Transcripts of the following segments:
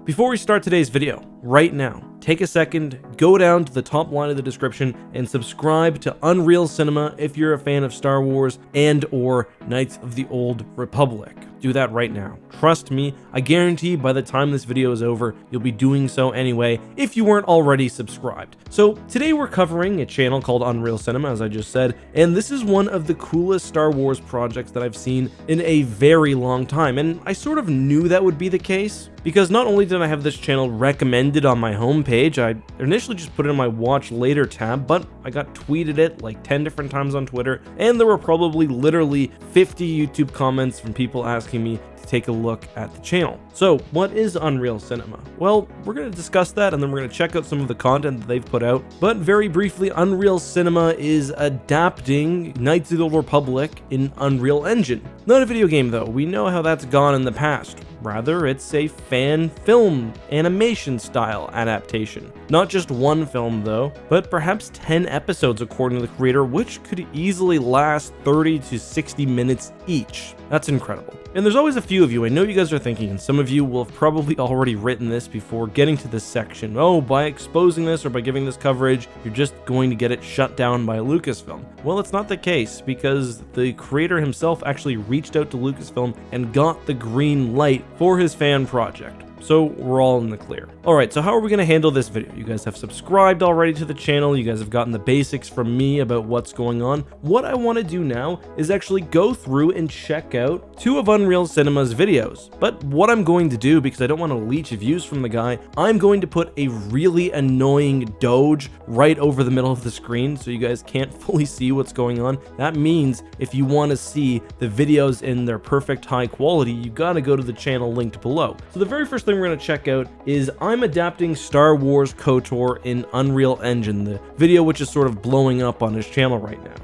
Before we start today's video, right now, take a second, go down to the top line of the description and subscribe to Unreal Cinema if you're a fan of Star Wars and or Knights of the Old Republic. Do that right now. Trust me, I guarantee by the time this video is over, you'll be doing so anyway if you weren't already subscribed. So today we're covering a channel called Unreal Cinema, as I just said, and this is one of the coolest Star Wars projects that I've seen in a very long time, and I sort of knew that would be the case, because not only did I have this channel recommended on my homepage, I initially just put it in my watch later tab, but I got tweeted it like 10 different times on Twitter, and there were probably literally 50 YouTube comments from people asking me to take a look at the channel. So what is Unreal Cinema? Well, we're going to discuss that, and then we're going to check out some of the content that they've put out. But very briefly, Unreal Cinema is adapting Knights of the Old Republic in Unreal Engine. Not a video game though, we know how that's gone in the past. Rather, it's a fan film animation style adaptation. Not just one film though, but perhaps 10 episodes according to the creator, which could easily last 30 to 60 minutes each. That's incredible. And there's always a few of you, I know you guys are thinking, and some of you will have probably already written this before getting to this section. Oh, by exposing this or by giving this coverage, you're just going to get it shut down by Lucasfilm. Well, it's not the case, because the creator himself actually reached out to Lucasfilm and got the green light for his fan project. So we're all in the clear. All right, so how are we going to handle this video? You guys have subscribed already to the channel. You guys have gotten the basics from me about what's going on. What I want to do now is actually go through and check out 2 of Unreal Cinema's videos. But what I'm going to do, because I don't want to leech views from the guy, I'm going to put a really annoying doge right over the middle of the screen so you guys can't fully see what's going on. That means if you want to see the videos in their perfect high quality, you got to go to the channel linked below. So the very first thing we're going to check out is I'm adapting Star Wars KOTOR in Unreal Engine, the video which is sort of blowing up on his channel right now.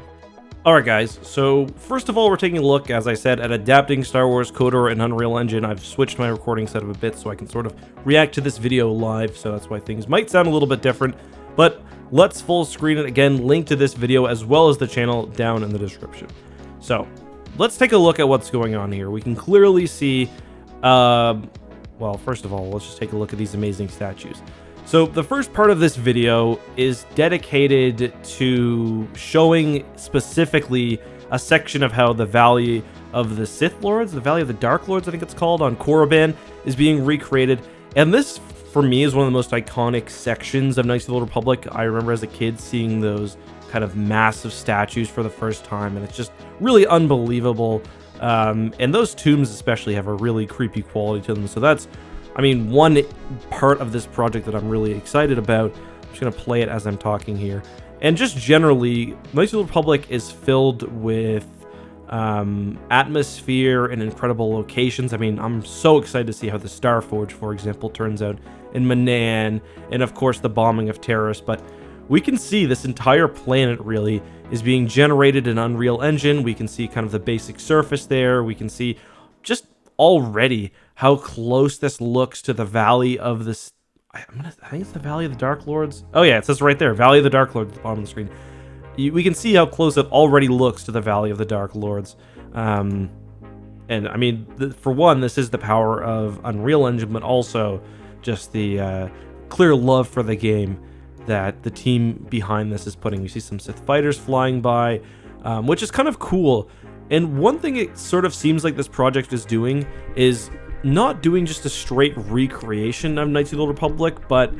Alright guys, so first of all we're taking a look, as I said, at adapting Star Wars KOTOR in Unreal Engine. I've switched my recording setup a bit so I can sort of react to this video live, so that's why things might sound a little bit different, but let's full screen it again, link to this video as well as the channel down in the description. So let's take a look at what's going on here. We can clearly see well, first of all, let's just take a look at these amazing statues. So the first part of this video is dedicated to showing specifically a section of how the Valley of the Sith Lords, the Valley of the Dark Lords, I think it's called, on KORRIBAN is being recreated. And this, for me, is one of the most iconic sections of Knights of the Old Republic. I remember as a kid seeing those kind of massive statues for the first time, and it's just really unbelievable. And those tombs especially have a really creepy quality to them. So that's, I mean, one part of this project that I'm really excited about. I'm just going to play it as I'm talking here. And just generally, Knights of the Republic is filled with atmosphere and incredible locations. I mean, I'm so excited to see how the Forge, for example, turns out in Manan, and of course the bombing of Terrace. But we can see this entire planet really is being generated in Unreal Engine. We can see kind of the basic surface there. We can see just already how close this looks to the Valley of this. I think it's the Valley of the Dark Lords. Oh yeah, it says right there, Valley of the Dark Lords at the bottom of the screen. We can see how close it already looks to the Valley of the Dark Lords. And I mean, for one, this is the power of Unreal Engine, but also just the clear love for the game that the team behind this is putting. You see some Sith fighters flying by, which is kind of cool. And one thing it sort of seems like this project is doing is not doing just a straight recreation of Knights of the Old Republic, but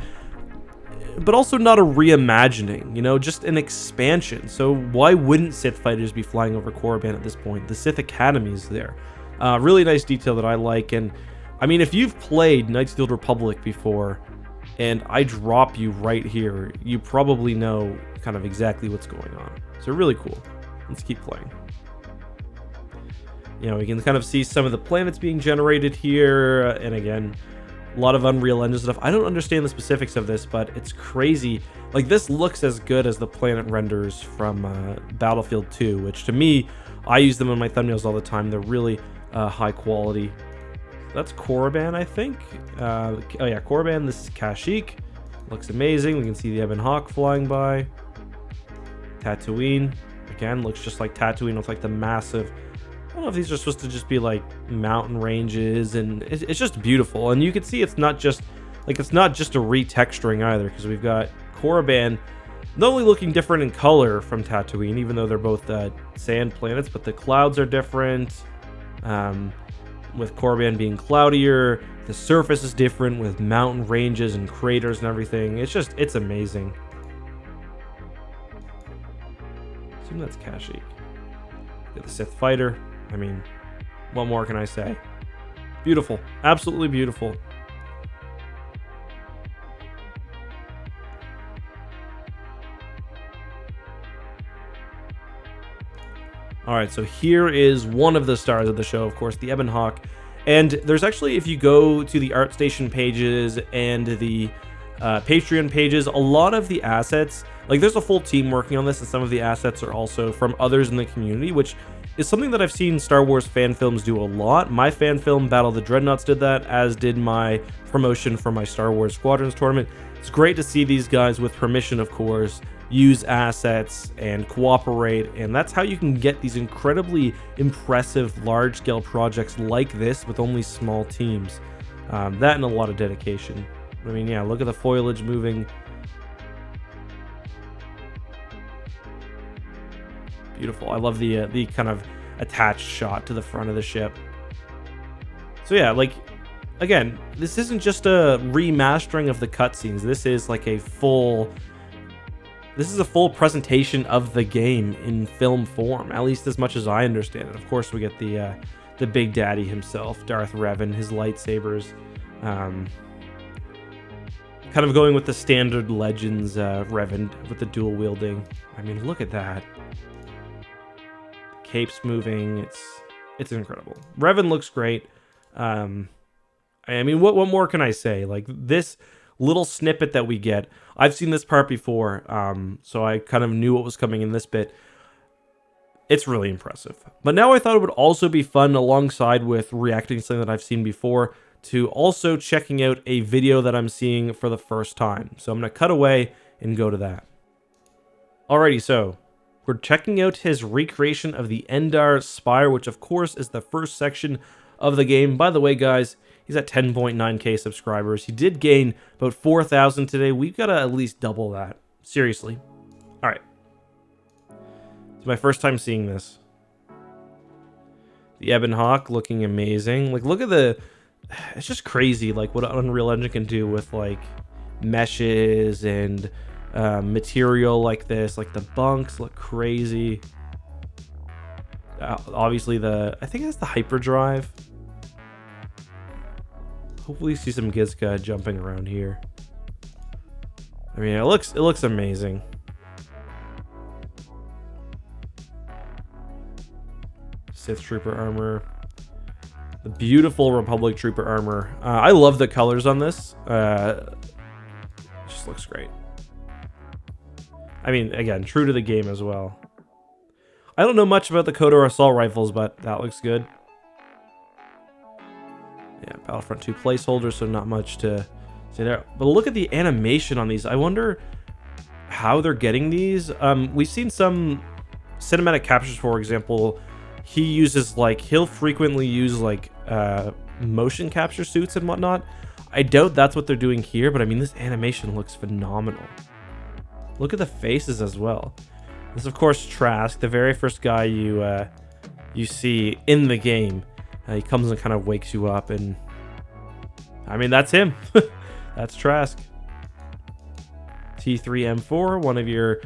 also not a reimagining, you know, just an expansion. So why wouldn't Sith fighters be flying over KORRIBAN at this point? The Sith Academy is there. Really nice detail that I like. And I mean, if you've played Knights of the Old Republic before, and I drop you right here, you probably know kind of exactly what's going on. So really cool. Let's keep playing. You know, we can kind of see some of the planets being generated here, and again, a lot of Unreal Engine stuff. I don't understand the specifics of this, but it's crazy. Like, this looks as good as the planet renders from Battlefield 2, which to me, I use them in my thumbnails all the time. They're really high quality. That's KORRIBAN, I think. Oh yeah, KORRIBAN. This is Kashyyyk. Looks amazing. We can see the Ebon Hawk flying by. Tatooine. Again, looks just like Tatooine with like the massive I don't know if these are supposed to just be like mountain ranges, and it's just beautiful. And you can see it's not just a retexturing either, because we've got KORRIBAN not only looking different in color from Tatooine, even though they're both sand planets, but the clouds are different. With KORRIBAN being cloudier, the surface is different with mountain ranges and craters and everything. It's amazing. I assume that's Kashyyyk. Got the Sith fighter. I mean, what more can I say? Beautiful. Absolutely beautiful. Alright, so here is one of the stars of the show, of course, the Ebon Hawk. And there's actually, if you go to the ArtStation pages and the Patreon pages, a lot of the assets, like there's a full team working on this, and some of the assets are also from others in the community, which is something that I've seen Star Wars fan films do a lot. My fan film, Battle of the Dreadnoughts, did that, as did my promotion for my Star Wars Squadrons tournament. It's great to see these guys, with permission of course, use assets and cooperate, and that's how you can get these incredibly impressive large-scale projects like this with only small teams. That and a lot of dedication. I mean, yeah, look at the foliage moving. Beautiful. I love the kind of attached shot to the front of the ship. So yeah, like, again, this isn't just a remastering of the cutscenes. This is like a full presentation of the game in film form, at least as much as I understand it. Of course, we get the Big Daddy himself, Darth Revan, his lightsabers, kind of going with the standard Legends Revan with the dual wielding. I mean, look at that. The cape's moving. It's incredible. Revan looks great. I mean, what more can I say? Like, this little snippet that we get, I've seen this part before, so I kind of knew what was coming in this bit. It's really impressive. But now I thought it would also be fun, alongside with reacting to something that I've seen before, to also checking out a video that I'm seeing for the first time. So I'm going to cut away and go to that. Alrighty, so we're checking out his recreation of the Endar Spire, which of course is the first section of the game. By the way, guys, he's at 10.9k subscribers. He did gain about 4,000 today. We've got to at least double that. Seriously. All right. It's my first time seeing this. The Ebon Hawk looking amazing. Like, look at the... It's just crazy, like, what Unreal Engine can do with, like, meshes and material like this. Like, the bunks look crazy. Obviously, I think that's the hyperdrive. Hopefully see some Gizka jumping around here. I mean, it looks amazing. Sith Trooper armor. The beautiful Republic Trooper armor. I love the colors on this. It just looks great. I mean, again, true to the game as well. I don't know much about the KOTOR assault rifles, but that looks good. Yeah, Battlefront 2 placeholder, so not much to say there. But look at the animation on these. I wonder how they're getting these. We've seen some cinematic captures, for example. He'll frequently use like motion capture suits and whatnot. I doubt that's what they're doing here, but I mean, this animation looks phenomenal. Look at the faces as well. This is, of course, Trask, the very first guy you see in the game. He comes and kind of wakes you up, and I mean, that's him. That's Trask. T3M4, one of your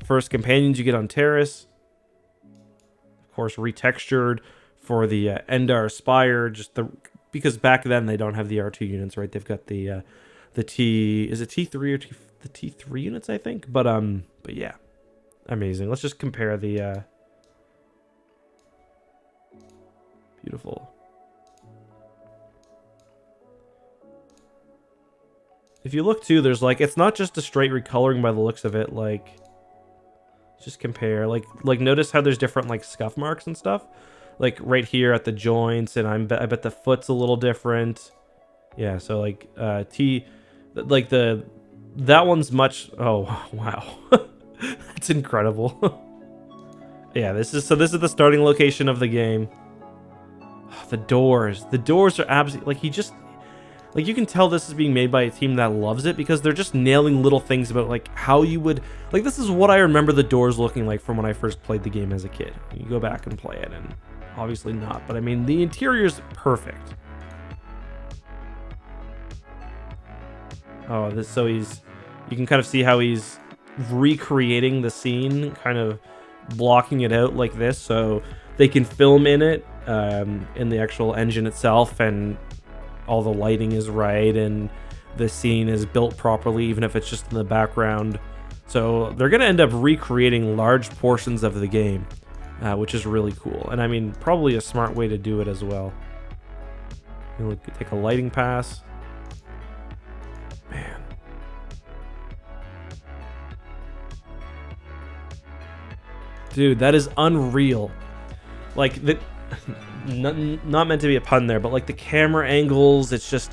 first companions you get on Terrace. Of course, retextured for the Endar Spire, because back then they don't have the R2 units, right? They've got the is it T3 or the T3 units, I think. But yeah, amazing. Let's just compare the beautiful. If you look too, there's like, it's not just a straight recoloring by the looks of it. Like, just compare. Like notice how there's different like scuff marks and stuff. Like right here at the joints, and I bet the foot's a little different. Yeah, so like that one's much. Oh wow, that's incredible. Yeah, this is the starting location of the game. The doors are absolutely, like, like, you can tell this is being made by a team that loves it, because they're just nailing little things about, like, how you would, like, this is what I remember the doors looking like from when I first played the game as a kid. You go back and play it, and obviously not, but I mean, the interior's perfect. Oh, so you can kind of see how he's recreating the scene, kind of blocking it out like this, so they can film in it, in the actual engine itself, and all the lighting is right, and the scene is built properly, even if it's just in the background. So they're going to end up recreating large portions of the game, which is really cool. And I mean, probably a smart way to do it as well. You take a lighting pass. Man. Dude, that is unreal. Like, the... not meant to be a pun there, but like the camera angles, it's just,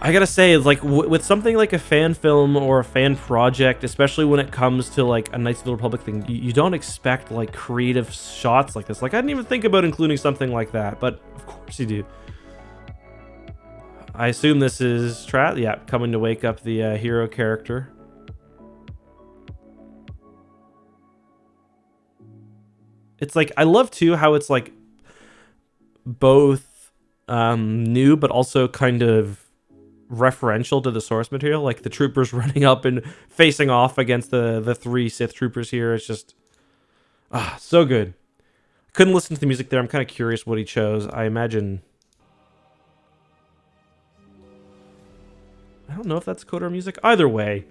I gotta say, like, with something like a fan film or a fan project, especially when it comes to like a Knights of the Republic thing, you don't expect like creative shots like this. Like, I didn't even think about including something like that, but of course you do. I assume this is yeah, coming to wake up the hero character. It's like, I love too how it's like both new but also kind of referential to the source material, like the troopers running up and facing off against the 3 Sith troopers here. It's just so good. Couldn't listen to the music there. I'm kind of curious what he chose. I imagine, I don't know if that's KOTOR music. Either way,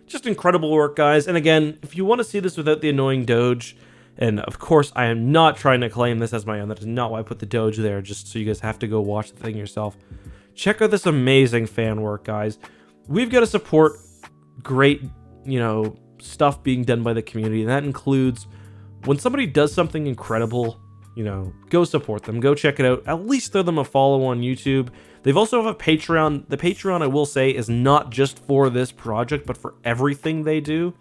just incredible work, guys. And again, if you want to see this without the annoying Doge, and of course, I am not trying to claim this as my own. That is not why I put the Doge there, just so you guys have to go watch the thing yourself. Check out this amazing fan work, guys. We've got to support great, you know, stuff being done by the community. And that includes when somebody does something incredible, you know, go support them. Go check it out. At least throw them a follow on YouTube. They've also have a Patreon. The Patreon, I will say, is not just for this project, but for everything they do.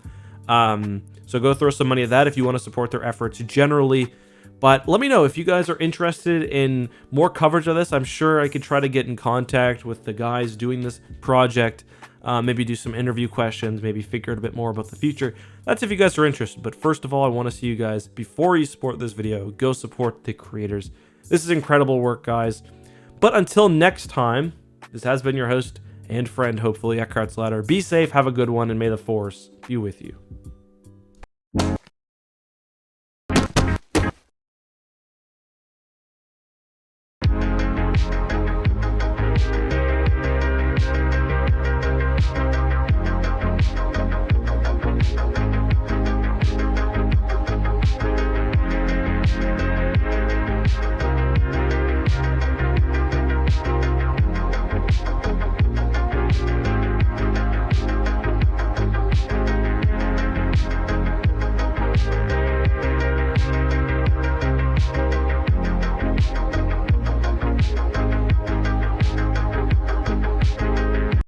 So go throw some money at that if you want to support their efforts generally. But let me know if you guys are interested in more coverage of this. I'm sure I could try to get in contact with the guys doing this project. Maybe do some interview questions, maybe figure out a bit more about the future. That's if you guys are interested. But first of all, I want to see you guys, before you support this video, go support the creators. This is incredible work, guys. But until next time, this has been your host and friend, hopefully, EckhartsLadder. Be safe, have a good one, and may the Force be with you.